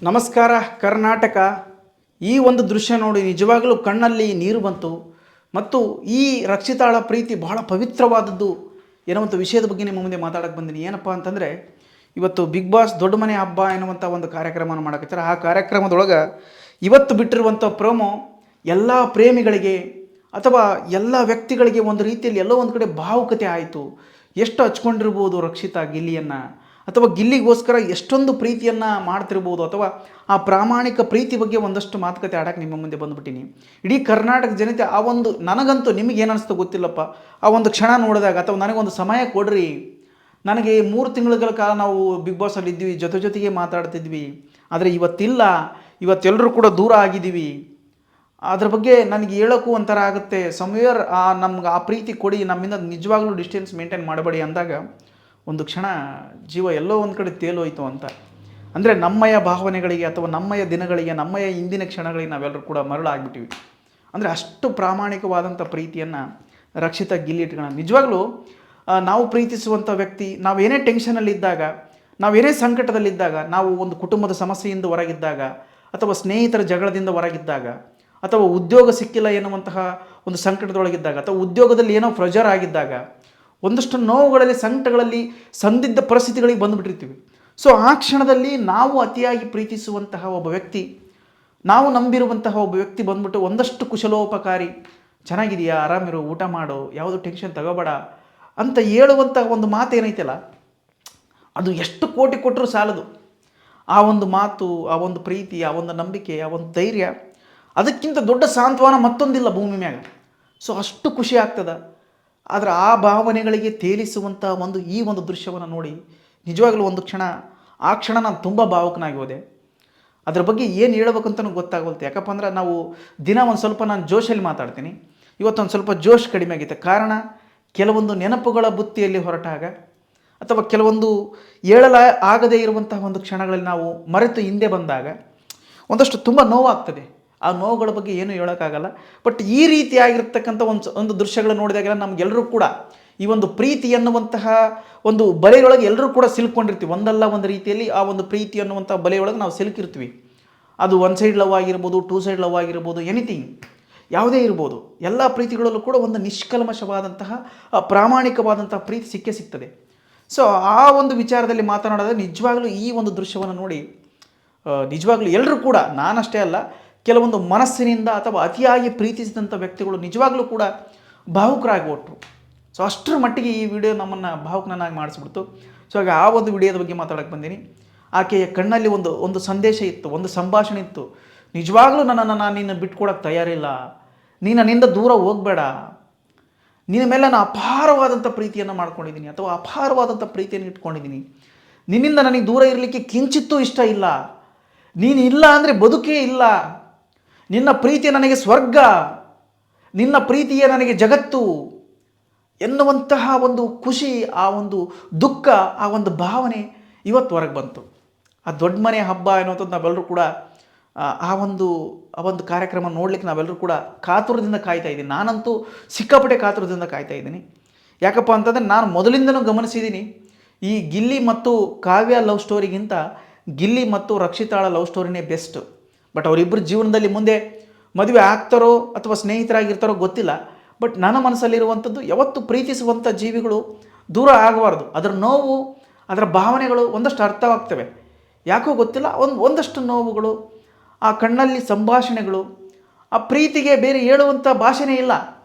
ನಮಸ್ಕಾರ ಕರ್ನಾಟಕ. ಈ ಒಂದು ದೃಶ್ಯ ನೋಡಿ ನಿಜವಾಗಲೂ ಕಣ್ಣಲ್ಲಿ ನೀರು ಬಂತು. ಮತ್ತು ಈ ರಕ್ಷಿತಾಳ ಪ್ರೀತಿ ಬಹಳ ಪವಿತ್ರವಾದದ್ದು ಎನ್ನುವಂಥ ವಿಷಯದ ಬಗ್ಗೆ ನಿಮ್ಮ ಮುಂದೆ ಮಾತಾಡೋಕ್ಕೆ ಬಂದಿನಿ. ಏನಪ್ಪ ಅಂತಂದರೆ, ಇವತ್ತು ಬಿಗ್ ಬಾಸ್ ದೊಡ್ಡ ಮನೆ ಹಬ್ಬ ಎನ್ನುವಂಥ ಒಂದು ಕಾರ್ಯಕ್ರಮವನ್ನು ಮಾಡಕತ್ತಾರೆ. ಆ ಕಾರ್ಯಕ್ರಮದೊಳಗೆ ಇವತ್ತು ಬಿಟ್ಟಿರುವಂಥ ಪ್ರೋಮೋ ಎಲ್ಲ ಪ್ರೇಮಿಗಳಿಗೆ ಅಥವಾ ಎಲ್ಲ ವ್ಯಕ್ತಿಗಳಿಗೆ ಒಂದು ರೀತಿಯಲ್ಲಿ ಎಲ್ಲೋ ಒಂದು ಕಡೆ ಭಾವುಕತೆ ಆಯಿತು. ಎಷ್ಟು ಹಚ್ಕೊಂಡಿರ್ಬೋದು ರಕ್ಷಿತಾ ಗಿಲ್ಲಿಯನ್ನು, ಅಥವಾ ಗಿಲ್ಲಿಗೋಸ್ಕರ ಎಷ್ಟೊಂದು ಪ್ರೀತಿಯನ್ನು ಮಾಡ್ತಿರ್ಬೋದು, ಅಥವಾ ಆ ಪ್ರಾಮಾಣಿಕ ಪ್ರೀತಿ ಬಗ್ಗೆ ಒಂದಷ್ಟು ಮಾತುಕತೆ ಆಡೋಕ್ಕೆ ನಿಮ್ಮ ಮುಂದೆ ಬಂದುಬಿಟ್ಟಿನಿ. ಇಡೀ ಕರ್ನಾಟಕ ಜನತೆ ಆ ಒಂದು, ನನಗಂತೂ ನಿಮಗೆ ಏನು ಅನಿಸ್ತೋ ಗೊತ್ತಿಲ್ಲಪ್ಪ, ಆ ಒಂದು ಕ್ಷಣ ನೋಡಿದಾಗ, ಅಥವಾ ನನಗೊಂದು ಸಮಯ ಕೊಡ್ರಿ, ನನಗೆ 3 ತಿಂಗಳ ಕಾಲ ನಾವು ಬಿಗ್ ಬಾಸಲ್ಲಿ ಇದ್ವಿ, ಜೊತೆಗೆ ಮಾತಾಡ್ತಿದ್ವಿ, ಆದರೆ ಇವತ್ತಿಲ್ಲ, ಇವತ್ತೆಲ್ಲರೂ ಕೂಡ ದೂರ ಆಗಿದ್ದೀವಿ, ಅದ್ರ ಬಗ್ಗೆ ನನಗೆ ಹೇಳೋಕ್ಕೂ ಒಂಥರ ಆಗುತ್ತೆ. ಸಮ್ವೇರ್ ನಮ್ಗೆ ಆ ಪ್ರೀತಿ ಕೊಡಿ, ನಮ್ಮಿಂದ ನಿಜವಾಗ್ಲೂ ಡಿಸ್ಟೆನ್ಸ್ ಮೇಂಟೈನ್ ಮಾಡಬೇಡಿ ಅಂದಾಗ ಒಂದು ಕ್ಷಣ ಜೀವ ಎಲ್ಲೋ ಒಂದು ಕಡೆ ತೇಲೋಯ್ತು ಅಂತ. ಅಂದರೆ ನಮ್ಮಯ ಭಾವನೆಗಳಿಗೆ ಅಥವಾ ನಮ್ಮಯ ದಿನಗಳಿಗೆ, ನಮ್ಮಯ ಇಂದಿನ ಕ್ಷಣಗಳಿಗೆ ನಾವೆಲ್ಲರೂ ಕೂಡ ಮರಳಾಗ್ಬಿಟ್ಟಿವಿ. ಅಂದರೆ ಅಷ್ಟು ಪ್ರಾಮಾಣಿಕವಾದಂಥ ಪ್ರೀತಿಯನ್ನು ರಕ್ಷಿತಾ ಗಿಲ್ಲಿ ಇಟ್ಕೊಳ್ಳೋಣ. ನಿಜವಾಗ್ಲೂ ನಾವು ಪ್ರೀತಿಸುವಂಥ ವ್ಯಕ್ತಿ, ನಾವೇನೇ ಟೆನ್ಷನಲ್ಲಿದ್ದಾಗ, ನಾವೇನೇ ಸಂಕಟದಲ್ಲಿದ್ದಾಗ, ನಾವು ಒಂದು ಕುಟುಂಬದ ಸಮಸ್ಯೆಯಿಂದ ಹೊರಗಿದ್ದಾಗ, ಅಥವಾ ಸ್ನೇಹಿತರ ಜಗಳದಿಂದ ಹೊರಗಿದ್ದಾಗ, ಅಥವಾ ಉದ್ಯೋಗ ಸಿಕ್ಕಿಲ್ಲ ಎನ್ನುವಂತಹ ಒಂದು ಸಂಕಟದೊಳಗಿದ್ದಾಗ, ಅಥವಾ ಉದ್ಯೋಗದಲ್ಲಿ ಏನೋ ಪ್ರೆಷರ್ ಆಗಿದ್ದಾಗ, ಒಂದಷ್ಟು ನೋವುಗಳಲ್ಲಿ, ಸಂಕಟಗಳಲ್ಲಿ, ಸಂದಿಗ್ಧ ಪರಿಸ್ಥಿತಿಗಳಿಗೆ ಬಂದುಬಿಟ್ಟಿರ್ತೀವಿ. ಸೊ ಆ ಕ್ಷಣದಲ್ಲಿ ನಾವು ಅತಿಯಾಗಿ ಪ್ರೀತಿಸುವಂತಹ ಒಬ್ಬ ವ್ಯಕ್ತಿ, ನಾವು ನಂಬಿರುವಂತಹ ಒಬ್ಬ ವ್ಯಕ್ತಿ ಬಂದ್ಬಿಟ್ಟು ಒಂದಷ್ಟು ಕುಶಲೋಪಕಾರಿ, ಚೆನ್ನಾಗಿದೆಯಾ, ಆರಾಮಿರು, ಊಟ ಮಾಡು, ಯಾವುದು ಟೆನ್ಷನ್ ತಗೋಬೇಡ ಅಂತ ಹೇಳುವಂತಹ ಒಂದು ಮಾತು ಏನೈತಲ್ಲ, ಅದು ಎಷ್ಟು ಕೋಟಿ ಕೊಟ್ಟರೂ ಸಾಲದು. ಆ ಒಂದು ಮಾತು, ಆ ಒಂದು ಪ್ರೀತಿ, ಆ ಒಂದು ನಂಬಿಕೆ, ಆ ಒಂದು ಧೈರ್ಯ, ಅದಕ್ಕಿಂತ ದೊಡ್ಡ ಸಾಂತ್ವನ ಮತ್ತೊಂದಿಲ್ಲ ಭೂಮಿ ಮ್ಯಾಗ. ಸೊ ಅಷ್ಟು ಖುಷಿ ಆಗ್ತದೆ. ಆದರೆ ಆ ಭಾವನೆಗಳಿಗೆ ತೇಲಿಸುವಂಥ ಈ ಒಂದು ದೃಶ್ಯವನ್ನು ನೋಡಿ ನಿಜವಾಗಲೂ ಒಂದು ಕ್ಷಣ, ಆ ಕ್ಷಣ ನಾನು ತುಂಬ ಭಾವುಕನಾಗಿ ಹೋದೆ. ಅದ್ರ ಬಗ್ಗೆ ಏನು ಹೇಳ್ಬೇಕಂತನೂ ಗೊತ್ತಾಗೋಲ್ತು. ಯಾಕಪ್ಪ ಅಂದ್ರೆ ನಾವು ದಿನ ಒಂದು ಸ್ವಲ್ಪ ನಾನು ಜೋಶಲ್ಲಿ ಮಾತಾಡ್ತೀನಿ, ಇವತ್ತೊಂದು ಸ್ವಲ್ಪ ಜೋಶ್ ಕಡಿಮೆ ಆಗಿತ್ತು. ಕಾರಣ ಕೆಲವೊಂದು ನೆನಪುಗಳ ಬುತ್ತಿಯಲ್ಲಿ ಹೊರಟಾಗ, ಅಥವಾ ಕೆಲವೊಂದು ಆಗದೇ ಇರುವಂತಹ ಒಂದು ಕ್ಷಣಗಳಲ್ಲಿ ನಾವು ಮರೆತು ಹಿಂದೆ ಬಂದಾಗ ಒಂದಷ್ಟು ತುಂಬ ನೋವಾಗ್ತದೆ. ಆ ನೋವುಗಳ ಬಗ್ಗೆ ಏನೂ ಹೇಳೋಕ್ಕಾಗಲ್ಲ. ಬಟ್ ಈ ರೀತಿಯಾಗಿರ್ತಕ್ಕಂಥ ಒಂದು ದೃಶ್ಯಗಳು ನೋಡಿದಾಗೆಲ್ಲ ನಮಗೆಲ್ಲರೂ ಕೂಡ ಈ ಒಂದು ಪ್ರೀತಿ ಎನ್ನುವಂತಹ ಒಂದು ಬಲೆಯೊಳಗೆ ಎಲ್ಲರೂ ಕೂಡ ಸಿಲ್ಕೊಂಡಿರ್ತೀವಿ. ಒಂದಲ್ಲ ಒಂದು ರೀತಿಯಲ್ಲಿ ಆ ಒಂದು ಪ್ರೀತಿ ಅನ್ನುವಂಥ ಬಲೆಯೊಳಗೆ ನಾವು ಸಿಲುಕಿರ್ತೀವಿ. ಅದು 1 ಸೈಡ್ ಲವ್ ಆಗಿರ್ಬೋದು, 2 ಸೈಡ್ ಲವ್ ಆಗಿರ್ಬೋದು, ಎನಿಥಿಂಗ್, ಯಾವುದೇ ಇರ್ಬೋದು. ಎಲ್ಲ ಪ್ರೀತಿಗಳಲ್ಲೂ ಕೂಡ ಒಂದು ನಿಷ್ಕಲ್ಮಶವಾದಂತಹ ಪ್ರಾಮಾಣಿಕವಾದಂತಹ ಪ್ರೀತಿ ಸಿಗ್ತದೆ. ಸೊ ಆ ಒಂದು ವಿಚಾರದಲ್ಲಿ ಮಾತನಾಡಿದ್ರೆ ನಿಜವಾಗ್ಲೂ ಈ ಒಂದು ದೃಶ್ಯವನ್ನು ನೋಡಿ ನಿಜವಾಗ್ಲೂ ಎಲ್ಲರೂ ಕೂಡ, ನಾನಷ್ಟೇ ಅಲ್ಲ, ಕೆಲವೊಂದು ಮನಸ್ಸಿನಿಂದ ಅಥವಾ ಅತಿಯಾಗಿ ಪ್ರೀತಿಸಿದಂಥ ವ್ಯಕ್ತಿಗಳು ನಿಜವಾಗ್ಲೂ ಕೂಡ ಭಾವುಕರಾಗಿ ಹೊಟ್ಟರು. ಸೊ ಅಷ್ಟರ ಮಟ್ಟಿಗೆ ಈ ವಿಡಿಯೋ ನಮ್ಮನ್ನು ಭಾವುಕನಾಗಿ ಮಾಡಿಸ್ಬಿಡ್ತು. ಸೊ ಹಾಗೆ ಆ ಒಂದು ವಿಡಿಯೋದ ಬಗ್ಗೆ ಮಾತಾಡೋಕ್ಕೆ ಬಂದೀನಿ. ಆಕೆಯ ಕಣ್ಣಲ್ಲಿ ಒಂದು ಸಂದೇಶ ಇತ್ತು, ಒಂದು ಸಂಭಾಷಣೆ ಇತ್ತು. ನಿಜವಾಗ್ಲೂ ನಾನು ನಿನ್ನ ಬಿಟ್ಕೊಡೋಕ್ಕೆ ತಯಾರಿಲ್ಲ, ನೀನು ನನ್ನಿಂದ ದೂರ ಹೋಗಬೇಡ, ನಿನ್ನ ಮೇಲೆ ನಾನು ಅಪಾರವಾದಂಥ ಪ್ರೀತಿಯನ್ನು ಮಾಡ್ಕೊಂಡಿದ್ದೀನಿ, ಅಥವಾ ಅಪಾರವಾದಂಥ ಪ್ರೀತಿಯನ್ನು ಇಟ್ಕೊಂಡಿದ್ದೀನಿ, ನಿನ್ನಿಂದ ನನಗೆ ದೂರ ಇರಲಿಕ್ಕೆ ಕಿಂಚಿತ್ತೂ ಇಷ್ಟ ಇಲ್ಲ, ನೀನು ಇಲ್ಲ ಅಂದರೆ ಬದುಕೇ ಇಲ್ಲ, ನಿನ್ನ ಪ್ರೀತಿ ನನಗೆ ಸ್ವರ್ಗ, ನಿನ್ನ ಪ್ರೀತಿಯೇ ನನಗೆ ಜಗತ್ತು ಎನ್ನುವಂತಹ ಒಂದು ಖುಷಿ, ಆ ಒಂದು ದುಃಖ, ಆ ಒಂದು ಭಾವನೆ ಇವತ್ತು ಹೊರಗೆ ಬಂತು. ಆ ದೊಡ್ಡ ಮನೆ ಹಬ್ಬ ಎನ್ನುವಂಥದ್ದು ನಾವೆಲ್ಲರೂ ಕೂಡ ಆ ಒಂದು ಕಾರ್ಯಕ್ರಮ ನೋಡಲಿಕ್ಕೆ ನಾವೆಲ್ಲರೂ ಕೂಡ ಕಾತುರದಿಂದ ಕಾಯ್ತಾ ಇದ್ದೀನಿ. ನಾನಂತೂ ಸಿಕ್ಕಾಪಟ್ಟೆ ಕಾತುರದಿಂದ ಕಾಯ್ತಾ ಇದ್ದೀನಿ. ಯಾಕಪ್ಪ ಅಂತಂದರೆ ನಾನು ಮೊದಲಿಂದನೂ ಗಮನಿಸಿದ್ದೀನಿ, ಈ ಗಿಲ್ಲಿ ಮತ್ತು ಕಾವ್ಯ ಲವ್ ಸ್ಟೋರಿಗಿಂತ ಗಿಲ್ಲಿ ಮತ್ತು ರಕ್ಷಿತಾಳ ಲವ್ ಸ್ಟೋರಿನೇ ಬೆಸ್ಟ್. ಬಟ್ ಅವರಿಬ್ಬರು ಜೀವನದಲ್ಲಿ ಮುಂದೆ ಮದುವೆ ಆಗ್ತಾರೋ ಅಥವಾ ಸ್ನೇಹಿತರಾಗಿರ್ತಾರೋ ಗೊತ್ತಿಲ್ಲ. ಬಟ್ ನನ್ನ ಮನಸ್ಸಲ್ಲಿರುವಂಥದ್ದು, ಯಾವತ್ತು ಪ್ರೀತಿಸುವಂಥ ಜೀವಿಗಳು ದೂರ ಆಗಬಾರ್ದು. ಅದರ ನೋವು, ಅದರ ಭಾವನೆಗಳು ಒಂದಷ್ಟು ಅರ್ಥವಾಗ್ತವೆ. ಯಾಕೋ ಗೊತ್ತಿಲ್ಲ, ಒಂದಷ್ಟು ನೋವುಗಳು, ಆ ಕಣ್ಣಲ್ಲಿ ಸಂಭಾಷಣೆಗಳು, ಆ ಪ್ರೀತಿಗೆ ಬೇರೆ ಹೇಳುವಂಥ ಭಾಷೆನೇ ಇಲ್ಲ.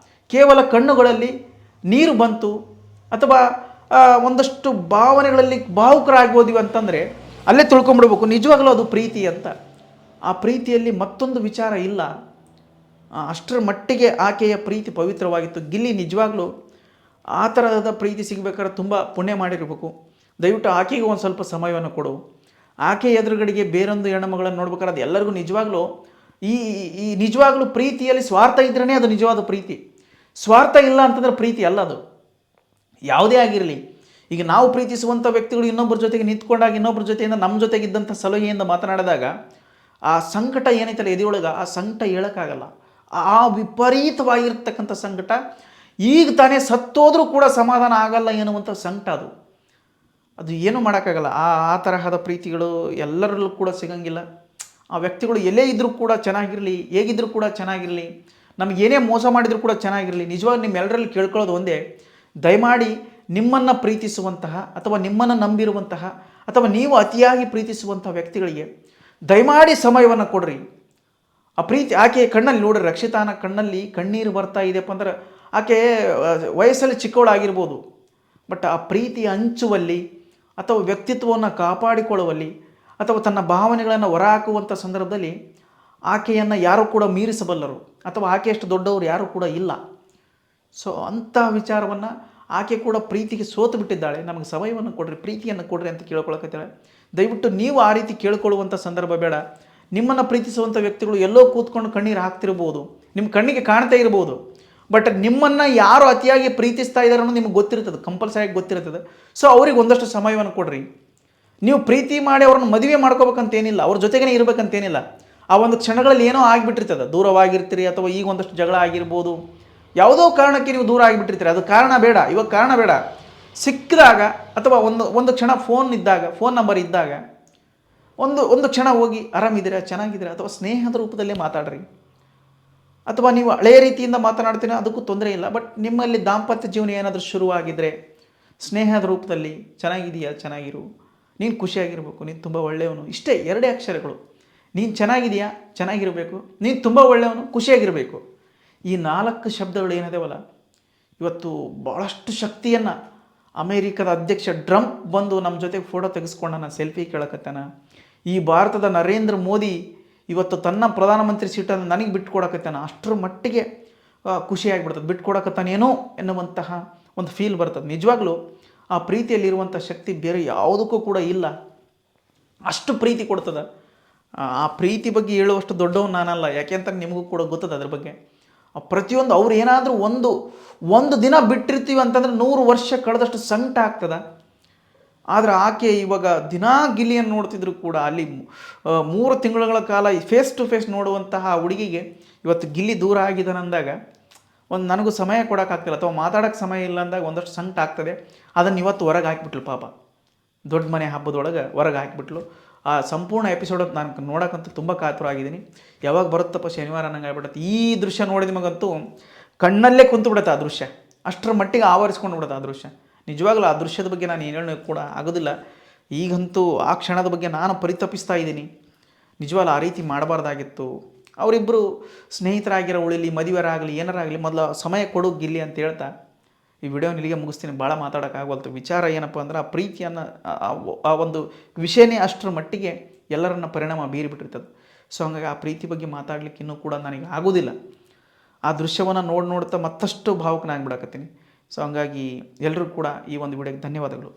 ಕೇವಲ ಕಣ್ಣುಗಳಲ್ಲಿ ನೀರು ಬಂತು, ಅಥವಾ ಒಂದಷ್ಟು ಭಾವನೆಗಳಲ್ಲಿ ಭಾವುಕರಾಗಿ ಹೋದಿವಿ ಅಂತಂದರೆ ಅಲ್ಲೇ ತಿಳ್ಕೊಂಬಿಡ್ಬೇಕು ನಿಜವಾಗಲೂ ಅದು ಪ್ರೀತಿ ಅಂತ. ಆ ಪ್ರೀತಿಯಲ್ಲಿ ಮತ್ತೊಂದು ವಿಚಾರ ಇಲ್ಲ. ಅಷ್ಟರ ಮಟ್ಟಿಗೆ ಆಕೆಯ ಪ್ರೀತಿ ಪವಿತ್ರವಾಗಿತ್ತು. ಗಿಲ್ಲಿ ನಿಜವಾಗ್ಲೂ ಆ ಥರದ ಪ್ರೀತಿ ಸಿಗಬೇಕಾದ್ರೆ ತುಂಬ ಪುಣ್ಯ ಮಾಡಿರಬೇಕು. ದಯವಿಟ್ಟು ಆಕೆಗೆ ಒಂದು ಸ್ವಲ್ಪ ಸಮಯವನ್ನು ಕೊಡು. ಆಕೆ ಎದುರುಗಡೆಗೆ ಬೇರೊಂದು ಹೆಣ್ಣುಮಗಳನ್ನು ನೋಡ್ಬೇಕಾದ್ರೆ ಅದು ಎಲ್ಲರಿಗೂ ನಿಜವಾಗ್ಲೂ ಈ ನಿಜವಾಗ್ಲೂ ಪ್ರೀತಿಯಲ್ಲಿ ಸ್ವಾರ್ಥ ಇದ್ರೇ ಅದು ನಿಜವಾದ ಪ್ರೀತಿ. ಸ್ವಾರ್ಥ ಇಲ್ಲ ಅಂತಂದರೆ ಪ್ರೀತಿ ಅಲ್ಲ ಅದು, ಯಾವುದೇ ಆಗಿರಲಿ. ಈಗ ನಾವು ಪ್ರೀತಿಸುವಂಥ ವ್ಯಕ್ತಿಗಳು ಇನ್ನೊಬ್ಬರ ಜೊತೆಗೆ ನಿಂತ್ಕೊಂಡಾಗ, ಇನ್ನೊಬ್ಬರ ಜೊತೆಯಿಂದ ನಮ್ಮ ಜೊತೆಗಿದ್ದಂಥ ಸಲಹೆಯಿಂದ ಮಾತನಾಡಿದಾಗ ಆ ಸಂಕಟ ಏನೈತಲ್ಲ ಎದೆಯೊಳಗೆ, ಆ ಸಂಕಟ ಹೇಳೋಕ್ಕಾಗಲ್ಲ. ಆ ವಿಪರೀತವಾಗಿರ್ತಕ್ಕಂಥ ಸಂಕಟ, ಈಗ ತಾನೇ ಸತ್ತೋದ್ರೂ ಕೂಡ ಸಮಾಧಾನ ಆಗಲ್ಲ ಎನ್ನುವಂಥ ಸಂಕಟ ಅದು. ಅದು ಏನೂ ಮಾಡೋಕ್ಕಾಗಲ್ಲ. ಆ ತರಹದ ಪ್ರೀತಿಗಳು ಎಲ್ಲರಲ್ಲೂ ಕೂಡ ಸಿಗಂಗಿಲ್ಲ. ಆ ವ್ಯಕ್ತಿಗಳು ಎಲ್ಲೇ ಇದ್ದರೂ ಕೂಡ ಚೆನ್ನಾಗಿರಲಿ, ಹೇಗಿದ್ದರೂ ಕೂಡ ಚೆನ್ನಾಗಿರಲಿ, ನಮಗೆ ಏನೇ ಮೋಸ ಮಾಡಿದರೂ ಕೂಡ ಚೆನ್ನಾಗಿರಲಿ. ನಿಜವಾಗಿ ನಿಮ್ಮೆಲ್ಲರಲ್ಲಿ ಕೇಳ್ಕೊಳ್ಳೋದು ಒಂದೇ, ದಯಮಾಡಿ ನಿಮ್ಮನ್ನು ಪ್ರೀತಿಸುವಂತಹ ಅಥವಾ ನಿಮ್ಮನ್ನು ನಂಬಿರುವಂತಹ ಅಥವಾ ನೀವು ಅತಿಯಾಗಿ ಪ್ರೀತಿಸುವಂತಹ ವ್ಯಕ್ತಿಗಳಿಗೆ ದಯಮಾಡಿ ಸಮಯವನ್ನು ಕೊಡ್ರಿ. ಆ ಪ್ರೀತಿ ಆಕೆ ಕಣ್ಣಲ್ಲಿ ನೋಡ್ರಿ, ರಕ್ಷಿತಾನ ಕಣ್ಣಲ್ಲಿ ಕಣ್ಣೀರು ಬರ್ತಾ ಇದೆಯಪ್ಪ ಅಂದ್ರೆ ಆಕೆ ವಯಸ್ಸಲ್ಲಿ ಚಿಕ್ಕವಳಾಗಿರ್ಬೋದು, ಬಟ್ ಆ ಪ್ರೀತಿ ಹಂಚುವಲ್ಲಿ ಅಥವಾ ವ್ಯಕ್ತಿತ್ವವನ್ನು ಕಾಪಾಡಿಕೊಳ್ಳುವಲ್ಲಿ ಅಥವಾ ತನ್ನ ಭಾವನೆಗಳನ್ನು ಹೊರಹಾಕುವಂಥ ಸಂದರ್ಭದಲ್ಲಿ ಆಕೆಯನ್ನು ಯಾರೂ ಕೂಡ ಮೀರಿಸಬಲ್ಲರು ಅಥವಾ ಆಕೆಯಷ್ಟು ದೊಡ್ಡವರು ಯಾರೂ ಕೂಡ ಇಲ್ಲ. ಸೊ ಅಂಥ ವಿಚಾರವನ್ನು ಆಕೆ ಕೂಡ ಪ್ರೀತಿಗೆ ಸೋತು ಬಿಟ್ಟಿದ್ದಾಳೆ. ನಮಗೆ ಸಮಯವನ್ನು ಕೊಡ್ರಿ, ಪ್ರೀತಿಯನ್ನು ಕೊಡ್ರಿ ಅಂತ ಕೇಳ್ಕೊಳಕತ್ತಾಳೆ. ದಯವಿಟ್ಟು ನೀವು ಆ ರೀತಿ ಕೇಳ್ಕೊಳ್ಳುವಂಥ ಸಂದರ್ಭ ಬೇಡ. ನಿಮ್ಮನ್ನು ಪ್ರೀತಿಸುವಂಥ ವ್ಯಕ್ತಿಗಳು ಎಲ್ಲೋ ಕೂತ್ಕೊಂಡು ಕಣ್ಣೀರು ಹಾಕ್ತಿರ್ಬೋದು, ನಿಮ್ಮ ಕಣ್ಣಿಗೆ ಕಾಣ್ತಾ ಇರ್ಬೋದು, ಬಟ್ ನಿಮ್ಮನ್ನು ಯಾರು ಅತಿಯಾಗಿ ಪ್ರೀತಿಸ್ತಾ ಇದ್ದಾರೆ ಅನ್ನೋದು ನಿಮ್ಗೆ ಗೊತ್ತಿರ್ತದೆ, ಕಂಪಲ್ಸರಿಯಾಗಿ ಗೊತ್ತಿರ್ತದೆ. ಸೊ ಅವ್ರಿಗೆ ಒಂದಷ್ಟು ಸಮಯವನ್ನು ಕೊಡ್ರಿ. ನೀವು ಪ್ರೀತಿ ಮಾಡಿ ಅವ್ರನ್ನ ಮದುವೆ ಮಾಡ್ಕೋಬೇಕಂತೇನಿಲ್ಲ, ಅವ್ರ ಜೊತೆಗೇ ಇರಬೇಕಂತೇನಿಲ್ಲ. ಆ ಒಂದು ಕ್ಷಣಗಳಲ್ಲಿ ಏನೋ ಆಗಿಬಿಟ್ಟಿರ್ತದೆ, ದೂರವಾಗಿರ್ತೀರಿ ಅಥವಾ ಈಗ ಒಂದಷ್ಟು ಜಗಳ ಆಗಿರ್ಬೋದು, ಯಾವುದೋ ಕಾರಣಕ್ಕೆ ನೀವು ದೂರ ಆಗಿಬಿಟ್ಟಿರ್ತೀರಿ. ಅದು ಕಾರಣ ಬೇಡ, ಇವಾಗ ಕಾರಣ ಬೇಡ. ಸಿಕ್ಕಿದಾಗ ಅಥವಾ ಒಂದು ಕ್ಷಣ ಫೋನ್ ಇದ್ದಾಗ, ಫೋನ್ ನಂಬರ್ ಇದ್ದಾಗ ಒಂದು ಕ್ಷಣ ಹೋಗಿ ಆರಾಮಿದ್ದೀರಾ, ಚೆನ್ನಾಗಿದ್ದೀರಾ, ಅಥವಾ ಸ್ನೇಹದ ರೂಪದಲ್ಲೇ ಮಾತಾಡ್ರಿ. ಅಥವಾ ನೀವು ಹಳೆಯ ರೀತಿಯಿಂದ ಮಾತನಾಡ್ತೀರ, ಅದಕ್ಕೂ ತೊಂದರೆ ಇಲ್ಲ. ಬಟ್ ನಿಮ್ಮಲ್ಲಿ ದಾಂಪತ್ಯ ಜೀವನ ಏನಾದರೂ ಶುರುವಾಗಿದ್ದರೆ ಸ್ನೇಹದ ರೂಪದಲ್ಲಿ ಚೆನ್ನಾಗಿದೆಯಾ, ಚೆನ್ನಾಗಿರು, ನೀನು ಖುಷಿಯಾಗಿರಬೇಕು, ನೀನು ತುಂಬ ಒಳ್ಳೆಯವನು, ಇಷ್ಟೇ ಎರಡೇ ಅಕ್ಷರಗಳು. ನೀನು ಚೆನ್ನಾಗಿದೆಯಾ, ಚೆನ್ನಾಗಿರಬೇಕು, ನೀನು ತುಂಬ ಒಳ್ಳೆಯವನು, ಖುಷಿಯಾಗಿರಬೇಕು. ಈ 4 ಶಬ್ದಗಳು ಏನಿದಾವಲ್ಲ, ಇವತ್ತು ಭಾಳಷ್ಟು ಶಕ್ತಿಯನ್ನು ಅಮೇರಿಕದ ಅಧ್ಯಕ್ಷ ಟ್ರಂಪ್ ಬಂದು ನಮ್ಮ ಜೊತೆಗೆ ಫೋಟೋ ತೆಗೆಸ್ಕೊಂಡಾನ, ಸೆಲ್ಫಿ ಕೇಳಕತ್ತಾನ. ಈ ಭಾರತದ ನರೇಂದ್ರ ಮೋದಿ ಇವತ್ತು ತನ್ನ ಪ್ರಧಾನಮಂತ್ರಿ ಸೀಟನ್ನು ನನಗೆ ಬಿಟ್ಕೊಡಕತ್ತಾನ. ಅಷ್ಟರ ಮಟ್ಟಿಗೆ ಖುಷಿಯಾಗಿಬಿಡ್ತದೆ, ಬಿಟ್ಕೊಡಕತ್ತಾನೇನೋ ಎನ್ನುವಂತಹ ಒಂದು ಫೀಲ್ ಬರ್ತದೆ. ನಿಜವಾಗ್ಲೂ ಆ ಪ್ರೀತಿಯಲ್ಲಿರುವಂಥ ಶಕ್ತಿ ಬೇರೆ ಯಾವುದಕ್ಕೂ ಕೂಡ ಇಲ್ಲ. ಅಷ್ಟು ಪ್ರೀತಿ ಕೊಡ್ತದೆ. ಆ ಪ್ರೀತಿ ಬಗ್ಗೆ ಹೇಳುವಷ್ಟು ದೊಡ್ಡವನು ನಾನಲ್ಲ, ಯಾಕೆಂತ ನಿಮಗೂ ಕೂಡ ಗೊತ್ತದ ಅದ್ರ ಬಗ್ಗೆ. ಪ್ರತಿಯೊಂದು ಅವ್ರು ಏನಾದರೂ ಒಂದು ದಿನ ಬಿಟ್ಟಿರ್ತೀವಿ ಅಂತಂದ್ರೆ 100 ವರ್ಷ ಕಳೆದಷ್ಟು ಸಂಕಟ ಆಗ್ತದೆ. ಆದರೆ ಆಕೆ ಇವಾಗ ದಿನಾ ಗಿಲ್ಲಿಯನ್ನು ನೋಡ್ತಿದ್ರು ಕೂಡ ಅಲ್ಲಿ 3 ತಿಂಗಳುಗಳ ಕಾಲ ಫೇಸ್ ಟು ಫೇಸ್ ನೋಡುವಂತಹ ಹುಡುಗಿಗೆ ಇವತ್ತು ಗಿಲ್ಲಿ ದೂರ ಆಗಿದ್ದಾನೆ ಅಂದಾಗ ನನಗೂ ಸಮಯ ಕೊಡೋಕ್ಕಾಗ್ತಿಲ್ಲ ಅಥವಾ ಮಾತಾಡೋಕ್ಕೆ ಸಮಯ ಇಲ್ಲ ಅಂದಾಗ ಒಂದಷ್ಟು ಸಂಕಟ ಆಗ್ತದೆ. ಅದನ್ನು ಇವತ್ತು ಹೊರಗೆ ಹಾಕಿಬಿಟ್ಲು ಪಾಪ, ದೊಡ್ಡ ಮನೆ ಹಬ್ಬದೊಳಗೆ ಹೊರಗೆ ಹಾಕಿಬಿಟ್ಲು. ಆ ಸಂಪೂರ್ಣ ಎಪಿಸೋಡ್ ನಾನು ನೋಡೋಕ್ಕಂತೂ ತುಂಬ ಕಾತುರ ಆಗಿದ್ದೀನಿ. ಯಾವಾಗ ಬರುತ್ತಪ್ಪ ಶನಿವಾರ ನಂಗೆ ಆಗ್ಬಿಡುತ್ತೆ. ಈ ದೃಶ್ಯ ನೋಡಿದ ನಿಮಗಂತೂ ಕಣ್ಣಲ್ಲೇ ಕುಂತು ಬಿಡುತ್ತೆ ಆ ದೃಶ್ಯ, ಅಷ್ಟರ ಮಟ್ಟಿಗೆ ಆವರಿಸ್ಕೊಂಡು ಬಿಡುತ್ತೆ ಆ ದೃಶ್ಯ. ನಿಜವಾಗ್ಲೂ ಆ ದೃಶ್ಯದ ಬಗ್ಗೆ ನಾನು ಏನು ಕೂಡ ಆಗೋದಿಲ್ಲ. ಈಗಂತೂ ಆ ಕ್ಷಣದ ಬಗ್ಗೆ ನಾನು ಪರಿತಪಿಸ್ತಾ ಇದ್ದೀನಿ. ನಿಜವಾಗ್ಲೂ ಆ ರೀತಿ ಮಾಡಬಾರ್ದಾಗಿತ್ತು. ಅವರಿಬ್ಬರು ಸ್ನೇಹಿತರಾಗಿರೋ ಉಳಿಲಿ, ಮದುವೆರಾಗಲಿ, ಏನಾರಾಗಲಿ, ಮೊದಲು ಸಮಯ ಕೊಡು ಗಿಲ್ಲಿ ಅಂತ ಹೇಳ್ತಾ ಈ ವಿಡಿಯೋನ ಇಲ್ಲಿಗೆ ಮುಗಿಸ್ತೀನಿ. ಭಾಳ ಮಾತಾಡೋಕ್ಕಾಗವಲ್ತು. ವಿಚಾರ ಏನಪ್ಪ ಅಂದ್ರೆ ಆ ಪ್ರೀತಿಯನ್ನು ಆ ಒಂದು ವಿಷಯನೇ ಅಷ್ಟರ ಮಟ್ಟಿಗೆ ಎಲ್ಲರನ್ನ ಪರಿಣಾಮ ಬೀರಿಬಿಟ್ಟಿರ್ತದೆ. ಸೊ ಹಂಗಾಗಿ ಆ ಪ್ರೀತಿ ಬಗ್ಗೆ ಮಾತಾಡ್ಲಿಕ್ಕೆ ಇನ್ನೂ ಕೂಡ ನನಗೆ ಆಗೋದಿಲ್ಲ. ಆ ದೃಶ್ಯವನ್ನು ನೋಡ್ತಾ ಮತ್ತಷ್ಟು ಭಾವುಕನಾಗ್ಬಿಡಕತ್ತೀನಿ. ಸೊ ಹಂಗಾಗಿ ಎಲ್ಲರೂ ಕೂಡ ಈ ಒಂದು ವಿಡಿಯೋಗೆ ಧನ್ಯವಾದಗಳು.